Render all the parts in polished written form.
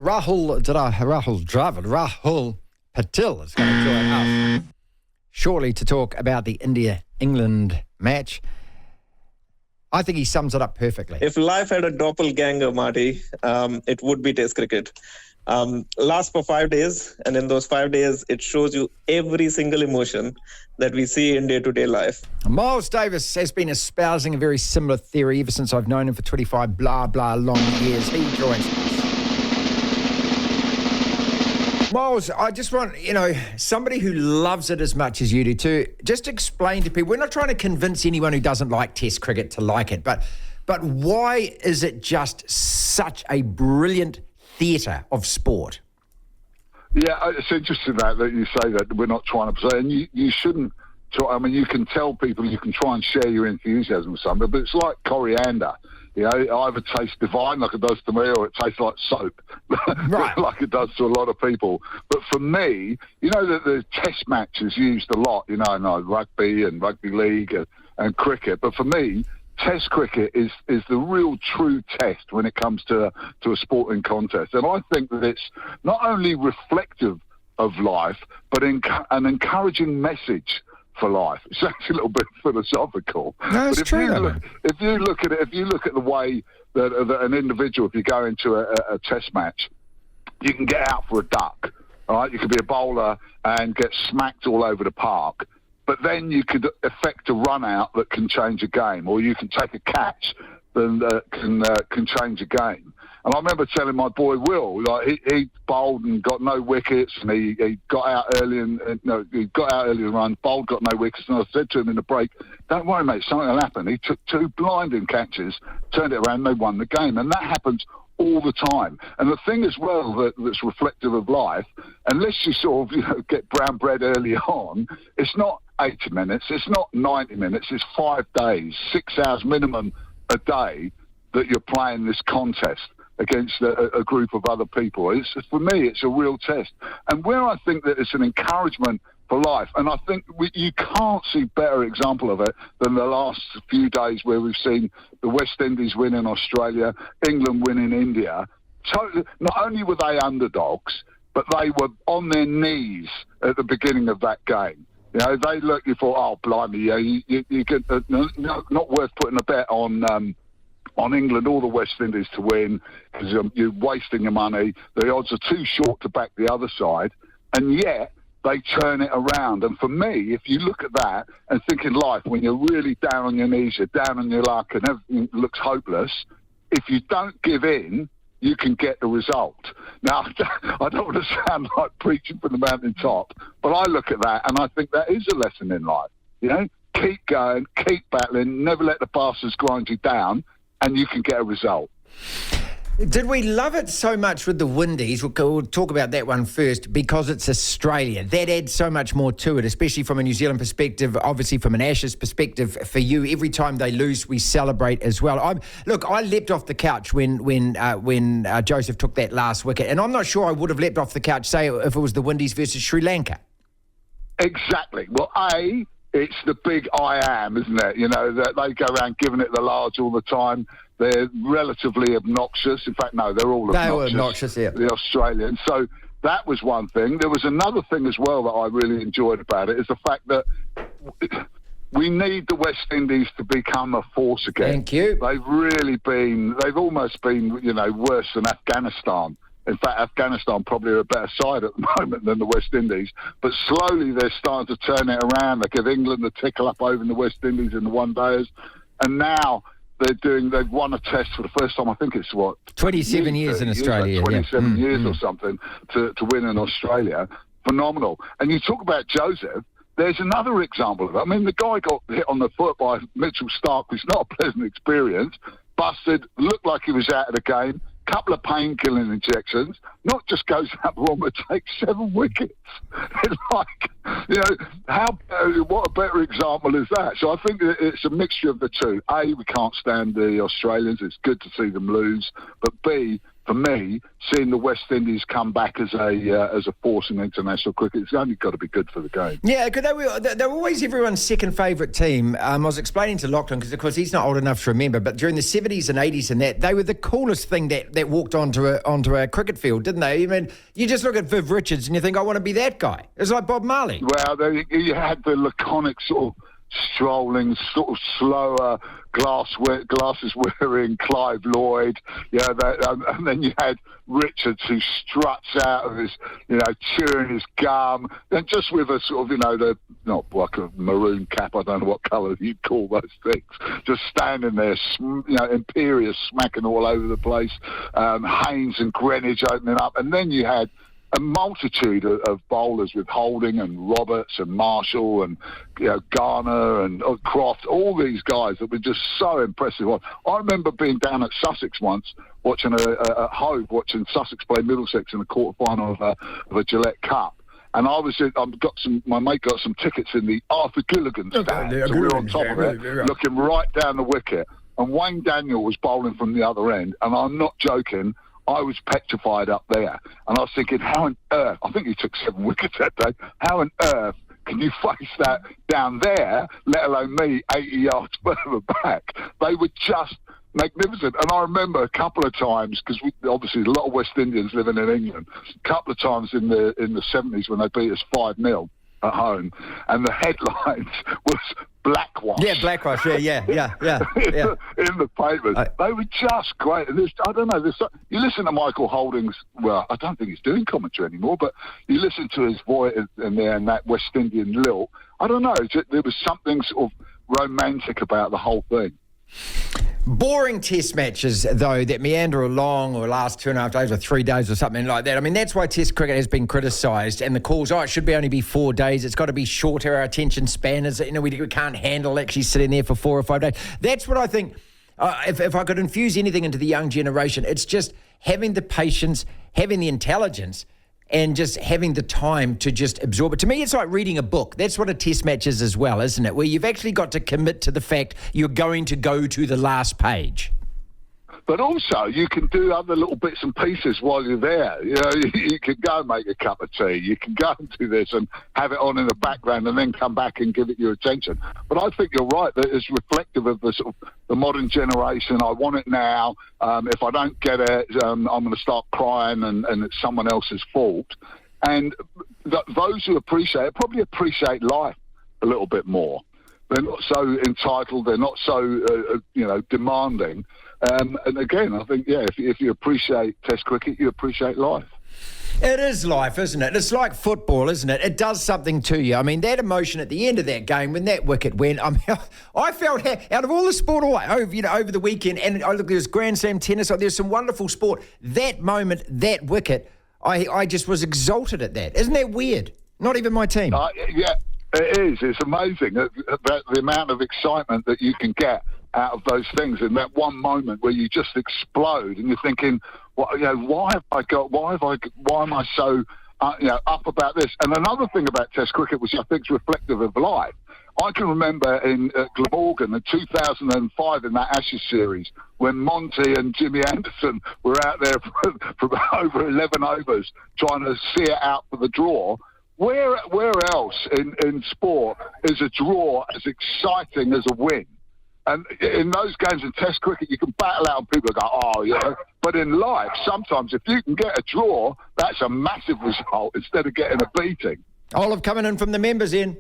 Rahul Patil is going to join us shortly to talk about the India-England match. I think he sums it up perfectly. If life had a doppelganger, Marty, it would be Test cricket. Lasts for 5 days, and in those 5 days, it shows you every single emotion that we see in day-to-day life. Miles Davis has been espousing a very similar theory ever since I've known him for 25 long years. He joins us. Miles, I just want, somebody who loves it as much as you do to just explain to people, we're not trying to convince anyone who doesn't like Test cricket to like it, but why is it just such a brilliant theatre of sport? Yeah, it's interesting that you say that we're not trying to say, and you shouldn't try. I mean, you can tell people, you can try and share your enthusiasm with somebody, but it's like coriander. It either tastes divine like it does to me, or it tastes like soap, right, like it does to a lot of people. But for me, that the Test match is used a lot, in rugby and rugby league and cricket. But for me, Test cricket is the real true test when it comes to a sporting contest. And I think that it's not only reflective of life, but an encouraging message for life. It's actually a little bit philosophical. No, it's true. If you look at the way that an individual, if you go into a Test match, you can get out for a duck, all right? You could be a bowler and get smacked all over the park. But then you could effect a run out that can change a game, or you can take a catch that can change a game. And I remember telling my boy Will, he bowled and got no wickets, and he got out early and run, bowled, got no wickets, and I said to him in the break, "Don't worry, mate, something will happen." He took 2 blinding catches, turned it around, they won the game, and that happens all the time. And the thing as well that's reflective of life, unless you sort of get brown bread early on, it's not 80 minutes, it's not 90 minutes, it's 5 days, 6 hours minimum a day that you're playing this contest against a group of other people. For me, it's a real test. And where I think that it's an encouragement for life, and I think you can't see better example of it than the last few days where we've seen the West Indies win in Australia, England win in India. Totally, not only were they underdogs, but they were on their knees at the beginning of that game. They looked, you thought, oh, blimey, you could, not worth putting a bet on England or the West Indies to win, because you're wasting your money. The odds are too short to back the other side, and yet they turn it around. And for me, if you look at that and think in life, when you're really down on your knees, you're down on your luck and everything looks hopeless, if you don't give in, you can get the result. Now, I don't want to sound like preaching from the mountaintop, but I look at that and I think that is a lesson in life. Keep going, keep battling, never let the bastards grind you down, and you can get a result. Did we love it so much with the Windies? We'll talk about that one first, because it's Australia. That adds so much more to it, especially from a New Zealand perspective, obviously from an Ashes perspective for you. Every time they lose, we celebrate as well. I leapt off the couch when Joseph took that last wicket, and I'm not sure I would have leapt off the couch, say, if it was the Windies versus Sri Lanka. Exactly. Well, it's the big I am, isn't it? That they go around giving it the large all the time. They're relatively obnoxious. In fact, no, they're all obnoxious. They were obnoxious, yeah. The Australians. So that was one thing. There was another thing as well that I really enjoyed about it, is the fact that we need the West Indies to become a force again. Thank you. They've almost been, worse than Afghanistan. In fact, Afghanistan probably are a better side at the moment than the West Indies. But slowly they're starting to turn it around. They give England the tickle up over in the West Indies in the one-dayers. And now they've won a test for the first time, I think it's 27 years in Australia. 27 years or something to win in Australia. Phenomenal. And you talk about Joseph, there's another example of it. I mean, the guy got hit on the foot by Mitchell Starc, which is not a pleasant experience, busted, looked like he was out of the game, couple of painkilling injections, not just goes out wrong, but takes 7 wickets. It's what a better example is that? So I think it's a mixture of the two. A, we can't stand the Australians. It's good to see them lose. But B, for me, seeing the West Indies come back as a force in international cricket, it's only got to be good for the game. Yeah, because they were always everyone's second favourite team. I was explaining to Lachlan, because of course he's not old enough to remember, but during the 70s and 80s and that, they were the coolest thing that walked onto a cricket field, didn't they? I mean, you just look at Viv Richards and you think, I want to be that guy. It's like Bob Marley. Well, you had the laconic sort of strolling, sort of slower, glasses wearing Clive Lloyd, and then you had Richards, who struts out of his, chewing his gum, and just with a sort of, not like a maroon cap, I don't know what colour you'd call those things, just standing there, imperious, smacking all over the place, Haynes and Greenwich opening up, and then you had a multitude of bowlers with Holding and Roberts and Marshall and Garner and Croft, all these guys that were just so impressive. I remember being down at Sussex once, watching at Hove, watching Sussex play Middlesex in the quarter-final of a Gillette Cup. And my mate got some tickets in the Arthur Gilligan stand, so we were on top of it, looking right down the wicket. And Wayne Daniel was bowling from the other end, and I'm not joking, I was petrified up there. And I was thinking, how on earth, I think he took 7 wickets that day, how on earth can you face that down there, let alone me, 80 yards further back? They were just magnificent. And I remember a couple of times, because obviously a lot of West Indians living in England, a couple of times in the 70s when they beat us 5-0 at home, and the headlines was Blackwash. Yeah, Blackwash. Yeah. in the papers. They were just great. And I don't know, you listen to Michael Holding's, well, I don't think he's doing commentary anymore, but you listen to his voice and that West Indian lilt. I don't know, there was something sort of romantic about the whole thing. Boring test matches, though, that meander along or last 2.5 days or 3 days or something like that. I mean, that's why test cricket has been criticised, and the calls, it should only be 4 days. It's got to be shorter. Our attention span is, we can't handle actually sitting there for 4 or 5 days. That's what I think, if I could infuse anything into the young generation, it's just having the patience, having the intelligence, and just having the time to just absorb it. To me, it's like reading a book. That's what a test match is as well, isn't it? Where you've actually got to commit to the fact you're going to go to the last page. But also, you can do other little bits and pieces while you're there. You can go and make a cup of tea. You can go and do this and have it on in the background and then come back and give it your attention. But I think you're right, that it's reflective of the sort of the modern generation. I want it now. If I don't get it, I'm going to start crying and it's someone else's fault. And those who appreciate it probably appreciate life a little bit more. They're not so entitled. They're not so, demanding. And again, I think, if you appreciate Test cricket, you appreciate life. It is life, isn't it? It's like football, isn't it? It does something to you. I mean, that emotion at the end of that game when that wicket went, I felt out of all the sport over the weekend, and look, there's Grand Slam tennis, there's some wonderful sport. That moment, that wicket, I just was exalted at that. Isn't that weird? Not even my team. Yeah, it is. It's amazing the amount of excitement that you can get out of those things in that one moment where you just explode and you're thinking, why am I so up about this? And another thing about Test cricket, which I think is reflective of life, I can remember in Glamorgan in 2005 in that Ashes series when Monty and Jimmy Anderson were out there for over 11 overs trying to see it out for the draw. Where else in sport is a draw as exciting as a win? And in those games in Test cricket, you can battle out and people go, But in life, sometimes if you can get a draw, that's a massive result instead of getting a beating. Olive coming in from the members, Ian.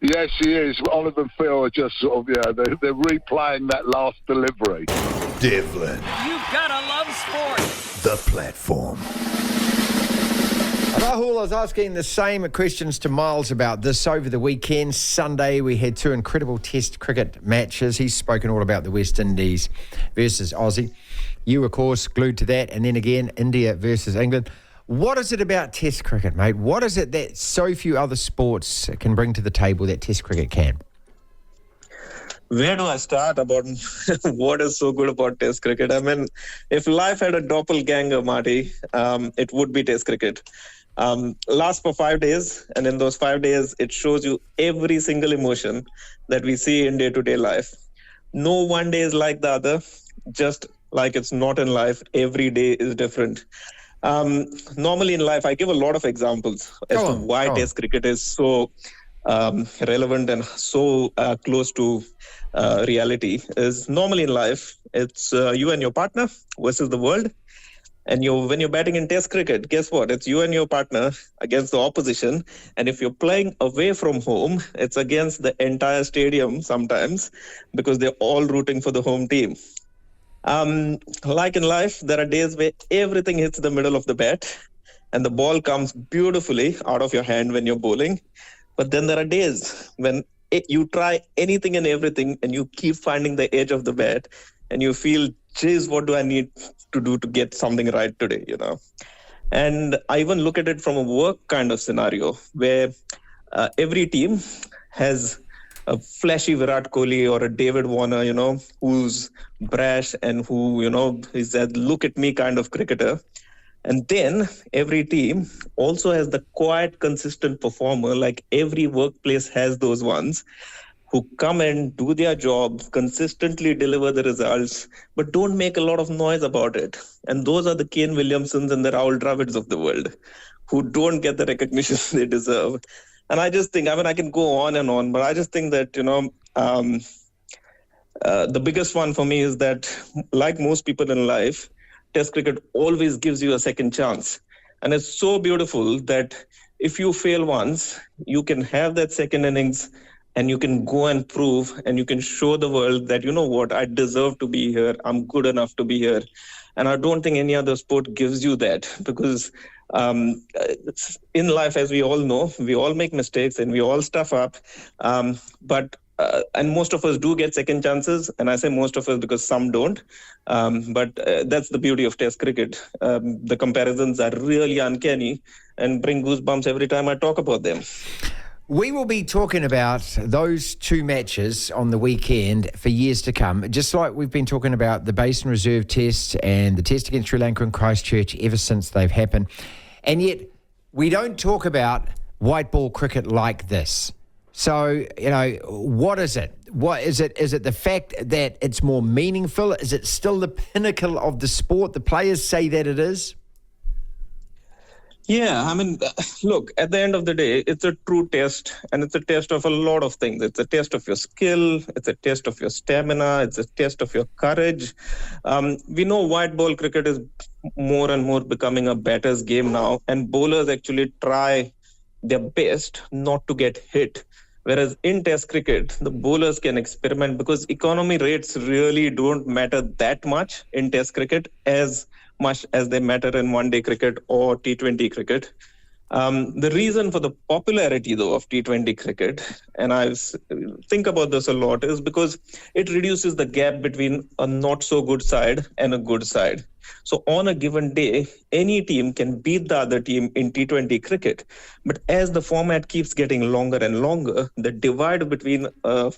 Yes, she is. Olive and Phil are just sort of, they're replaying that last delivery. Devlin. You gotta love sport. The platform. Rahul, I was asking the same questions to Miles about this over the weekend. Sunday, we had 2 incredible Test cricket matches. He's spoken all about the West Indies versus Aussie. You, of course, glued to that. And then again, India versus England. What is it about Test cricket, mate? What is it that so few other sports can bring to the table that Test cricket can? Where do I start about what is so good about Test cricket? I mean, if life had a doppelganger, Marty, it would be Test cricket. Lasts for 5 days, and in those 5 days, it shows you every single emotion that we see in day-to-day life. No one day is like the other, just like it's not in life. Every day is different. Normally in life, I give a lot of examples as to why Test cricket is so relevant and so close to reality. Is normally in life, it's you and your partner versus the world. And when you're batting in Test cricket, guess what? It's you and your partner against the opposition. And if you're playing away from home, it's against the entire stadium sometimes, because they're all rooting for the home team. Like in life, there are days where everything hits the middle of the bat and the ball comes beautifully out of your hand when you're bowling. But then there are days when you try anything and everything and you keep finding the edge of the bat and you feel, geez, what do I need to do to get something right today, And I even look at it from a work kind of scenario where every team has a flashy Virat Kohli or a David Warner, who's brash and who, is that look at me kind of cricketer. And then every team also has the quiet, consistent performer, like every workplace has those ones who come and do their job, consistently deliver the results, but don't make a lot of noise about it. And those are the Kane Williamsons and the Rahul Dravids of the world, who don't get the recognition they deserve. And I just think, I can go on and on, but I just think that, the biggest one for me is that, like most people in life, Test cricket always gives you a second chance. And it's so beautiful that if you fail once, you can have that second innings and you can go and prove and you can show the world that, what, I deserve to be here. I'm good enough to be here. And I don't think any other sport gives you that, because in life, as we all know, we all make mistakes and we all stuff up. And most of us do get second chances. And I say most of us because some don't. But that's the beauty of Test cricket. The comparisons are really uncanny and bring goosebumps every time I talk about them. We will be talking about those two matches on the weekend for years to come, just like we've been talking about the Basin Reserve Test and the Test against Sri Lanka and Christchurch ever since they've happened. And yet we don't talk about white ball cricket like this. So, what is it? What is it? Is it the fact that it's more meaningful? Is it still the pinnacle of the sport? The players say that it is. Yeah, look, at the end of the day, it's a true test, and it's a test of a lot of things. It's a test of your skill, it's a test of your stamina, it's a test of your courage. We know white ball cricket is more and more becoming a batter's game now, and bowlers actually try their best not to get hit. Whereas in Test cricket, the bowlers can experiment because economy rates really don't matter that much in Test cricket as much as they matter in one-day cricket or T20 cricket. The reason for the popularity, though, of T20 cricket, and I think about this a lot, is because it reduces the gap between a not-so-good side and a good side. So on a given day, any team can beat the other team in T20 cricket. But as the format keeps getting longer and longer, the divide between a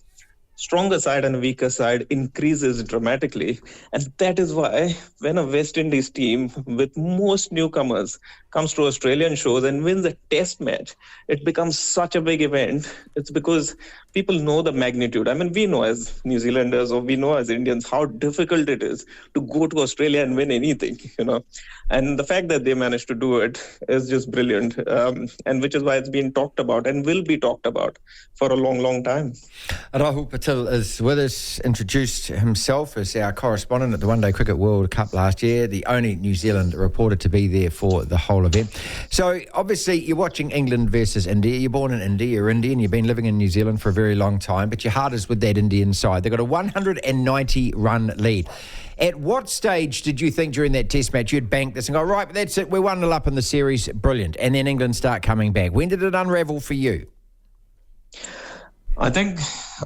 stronger side and a weaker side increases dramatically. And that is why when a West Indies team with most newcomers comes to Australian shores and wins a test match, it becomes such a big event. It's because people know the magnitude. We know as New Zealanders or we know as Indians how difficult it is to go to Australia and win anything, And the fact that they managed to do it is just brilliant. And which is why it's been talked about and will be talked about for a long, long time. Rahul Patil is with us, introduced himself as our correspondent at the One Day Cricket World Cup last year, the only New Zealand reporter to be there for the whole event. So obviously you're watching England versus India. You're born in India, you're Indian, you've been living in New Zealand for a very long time, but your heart is with that Indian side. They've got a 190-run lead. At what stage did you think during that test match you'd bank this and go, right, but that's it, we're 1-0 up in the series, brilliant, and then England start coming back? When did it unravel for you? I think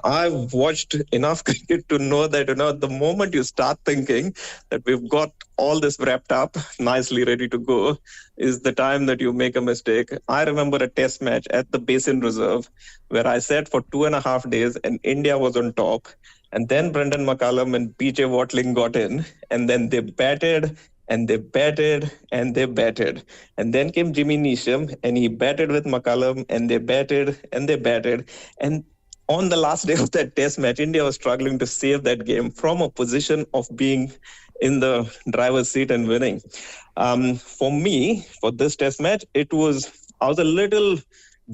I've watched enough cricket to know that, the moment you start thinking that we've got all this wrapped up, nicely ready to go, is the time that you make a mistake. I remember a test match at the Basin Reserve where I sat for 2.5 days and India was on top. And then Brendan McCullum and PJ Watling got in, and then they batted and they batted and they batted. And then came Jimmy Neesham and he batted with McCullum and they batted and they batted. And on the last day of that test match, India was struggling to save that game from a position of being in the driver's seat and winning. For me, for this test match, I was a little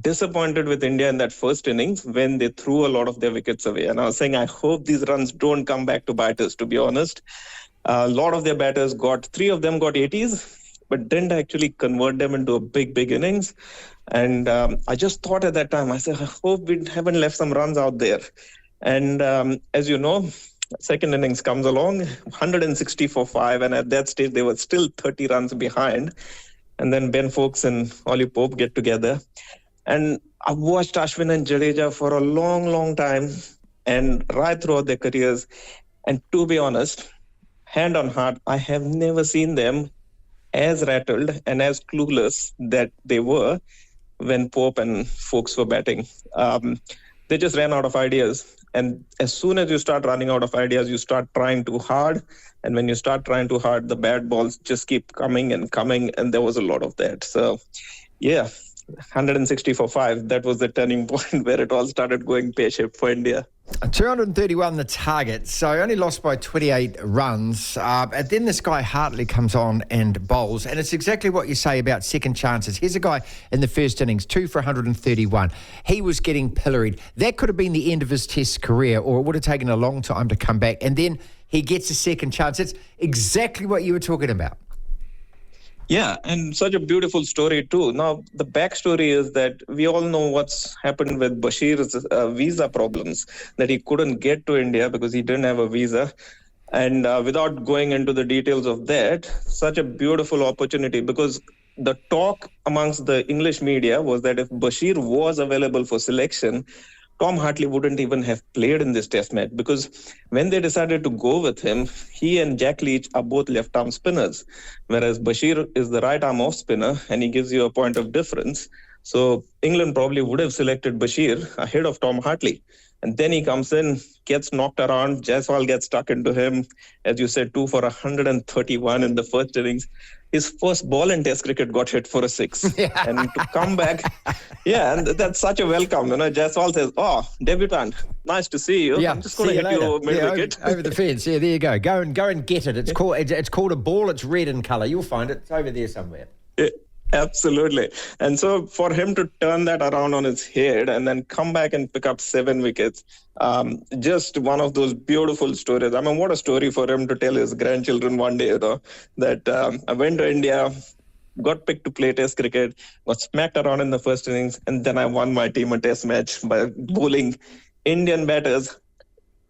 disappointed with India in that first innings when they threw a lot of their wickets away. And I was saying, I hope these runs don't come back to bite us, to be honest. A lot of their batters three of them got 80s, but didn't actually convert them into a big innings. And I just thought at that time, I said, I hope we haven't left some runs out there. And as you know, second innings comes along, 160 for 5. And at that stage, they were still 30 runs behind. And then Ben Foakes and Ollie Pope get together. And I watched Ashwin and Jadeja for a long time and right throughout their careers. And to be honest, hand on heart, I have never seen them as rattled and as clueless that they were when Pope and Foakes were batting. They just ran out of ideas. And as soon as you start running out of ideas, you start trying too hard. And when you start trying too hard, the bad balls just keep coming. And there was a lot of that. So, yeah. 160 for 5. That was the turning point where it all started going pear-shaped for India. 231 the target, so only lost by 28 runs. And then this guy Hartley comes on and bowls, and it's exactly what you say about second chances. Here's a guy in the first innings, 2 for 131. He was getting pilloried. That could have been the end of his test career, or it would have taken a long time to come back. And then he gets a second chance. It's exactly what you were talking about. Yeah, and such a beautiful story too. Now, the backstory is that we all know what's happened with Bashir's visa problems, that he couldn't get to India because he didn't have a visa. And without going into the details of that, such a beautiful opportunity, because the talk amongst the English media was that if Bashir was available for selection, Tom Hartley wouldn't even have played in this test match, because when they decided to go with him, he and Jack Leach are both left-arm spinners, whereas Bashir is the right-arm off-spinner, and he gives you a point of difference. So England probably would have selected Bashir ahead of Tom Hartley. And then he comes in, gets knocked around, Jaiswal gets stuck into him. As you said, 2 for 131 in the first innings. His first ball in Test cricket got hit for a 6. Yeah. And to come back, and that's such a welcome. Jaiswal says, "Oh, debutant, nice to see you. Yeah, I'm just going to hit you mid-wicket." Over the fence. Yeah, there you go. Go and get it. It's called a ball. It's red in colour. You'll find it. It's over there somewhere. Yeah. Absolutely. And so for him to turn that around on his head and then come back and pick up 7 wickets, just one of those beautiful stories. I mean, what a story for him to tell his grandchildren one day, that I went to India, got picked to play Test cricket, got smacked around in the first innings, and then I won my team a Test match by bowling Indian batters,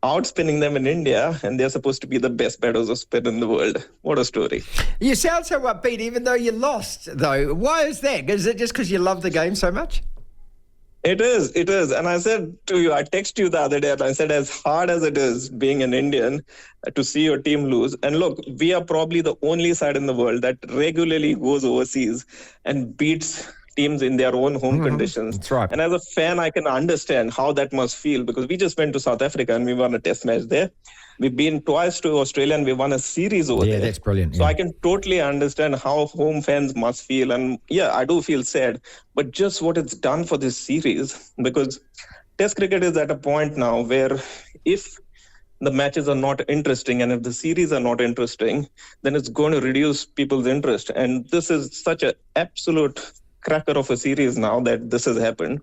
outspinning them in India, and they're supposed to be the best batters of spin in the world. What a story. You sound so upbeat even though you lost, though. Why is that? Is it just because you love the game so much? It is. And I said to you, I texted you the other day, and I said, as hard as it is being an Indian to see your team lose, and look, we are probably the only side in the world that regularly goes overseas and beats teams in their own home conditions. That's right. And as a fan, I can understand how that must feel, because we just went to South Africa and we won a Test match there. We've been twice to Australia and we won a series over there. Yeah, that's brilliant. So I can totally understand how home fans must feel. And yeah, I do feel sad. But just what it's done for this series, because Test cricket is at a point now where if the matches are not interesting and if the series are not interesting, then it's going to reduce people's interest. And this is such an absolute cracker of a series now that this has happened,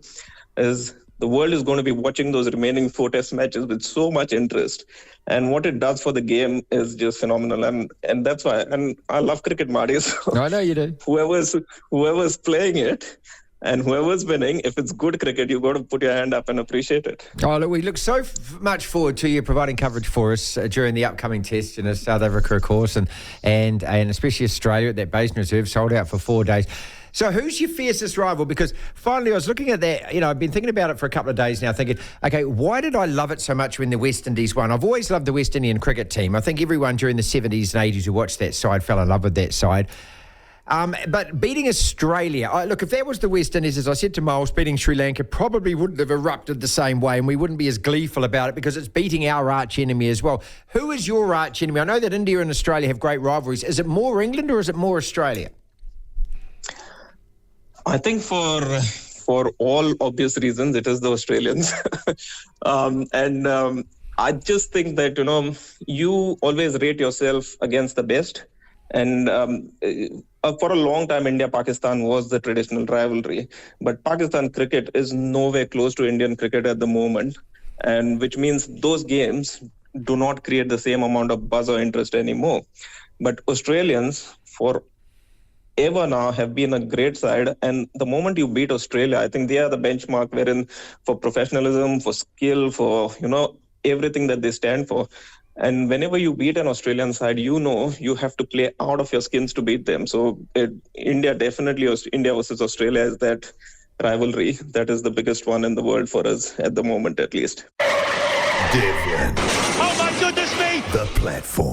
is the world is going to be watching those remaining 4 Test matches with so much interest. And what it does for the game is just phenomenal. And that's why, and I love cricket, Marty. So I know you do. Whoever's playing it and whoever's winning, if it's good cricket, you've got to put your hand up and appreciate it. Oh, look, we look so much forward to you providing coverage for us during the upcoming Test in South Africa, of course, and especially Australia at that Basin Reserve, sold out for 4 days. So who's your fiercest rival? Because finally I was looking at that, I've been thinking about it for a couple of days now, thinking, okay, why did I love it so much when the West Indies won? I've always loved the West Indian cricket team. I think everyone during the 70s and 80s who watched that side fell in love with that side. But beating Australia, look, if that was the West Indies, as I said to Miles, beating Sri Lanka probably wouldn't have erupted the same way, and we wouldn't be as gleeful about it because it's beating our arch enemy as well. Who is your arch enemy? I know that India and Australia have great rivalries. Is it more England or is it more Australia? I think for all obvious reasons, it is the Australians. I just think that, you always rate yourself against the best. And for a long time, India-Pakistan was the traditional rivalry. But Pakistan cricket is nowhere close to Indian cricket at the moment. And which means those games do not create the same amount of buzz or interest anymore. But Australians, for ever now, have been a great side. And the moment you beat Australia, I think they are the benchmark wherein for professionalism, for skill, for, everything that they stand for. And whenever you beat an Australian side, you have to play out of your skins to beat them. So India versus Australia is that rivalry. That is the biggest one in the world for us at the moment, at least. Devlin. Oh my goodness me! The platform.